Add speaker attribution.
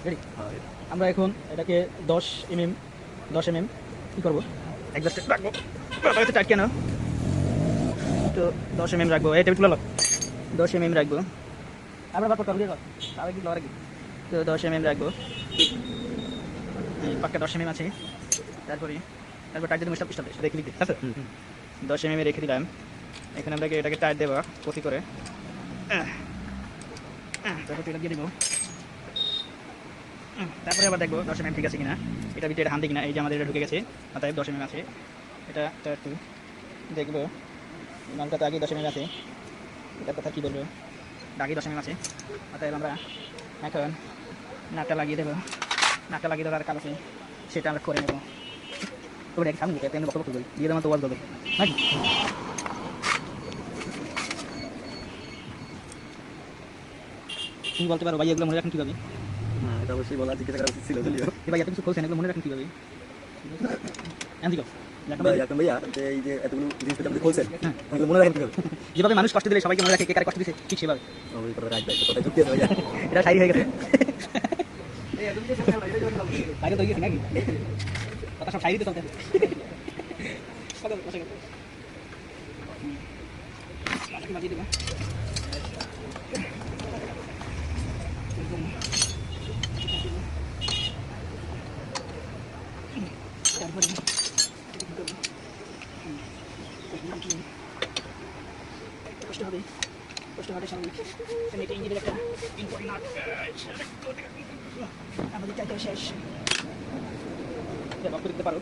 Speaker 1: Ready? আমরা এখন এটাকে 10 mm কী করবো, অ্যাডজাস্টে রাখবো। হয়তো টাইট কেন, তো 10 mm রাখবো। এই টেবিল তুলে 10 mm রাখবো। আমরা বাদ করতে হবে তাহলে কি লড়াই, তো 10 mm রাখবো। পাক্কা 10 mm আছে। তারপর টাইট দিয়ে মিস্টার পিস্টাল রেখে দিতে, আচ্ছা 10 mm রেখে দিলাম। এখানে আমরা এটাকে টাইট দেবো কপি করে। তারপর এটা দিয়ে দেবো। তারপরে আবার দেখবো 10 mm ঠিক আছে কিনা, এটা ভিতরে হান দিই কিনা। এই যে আমাদের এটা ঢুকে গেছে, অতএব 10 mm আছে। এটা একটু দেখবো, মালটা তো আগে 10 mm আছে, এটার কথা কী বলবো, আগে 10 mm আছে। অতএব আমরা এখন নাটটা লাগিয়ে দেবো। নাটটা লাগিয়ে দেওয়ার কাজ আছে, সেটা আমরা করে নেবো। তোর এক সামনে তেমনি বক্তব্য করি দিয়ে দেওয়া তো ওয়াজ দেবো নাকি। তুমি বলতে পারো ভাই এগুলো মনে রাখেন কীভাবে?
Speaker 2: এটা অবশ্যই বলা জিজ্ঞাসা করা উচিত ছিল, যদিও
Speaker 1: ভাই এত কিছু বলছেন, এগুলো মনে রাখেন কীভাবে?
Speaker 2: ভাই আকরাম ভাইয়া যে এই যে এতগুলো জিনিসপত্র আপনি বলছেন, এগুলো মনে রাখেন কিভাবে?
Speaker 1: যেভাবে মানুষ কষ্ট দিলে সবাইকে মনে রাখে, কে কারে কষ্ট দিচ্ছে ঠিক সেভাবে।
Speaker 2: ওই কথা রাইট ভাই, কথাটা যুক্তি আছে ভাইয়া।
Speaker 1: এটা শাড়ি হয়ে গেছে, বাইরে তো গেছি নাকি, কথা সব শাড়িতে চলতে বাজিয়ে দেবো। তারপরে কষ্ট হবে, কষ্ট হবে স্বাভাবিক। এটা ইঞ্জিনের একটা ইম্পর্টেন্ট আমাদের চাইতে শেষ। দিতে পারো।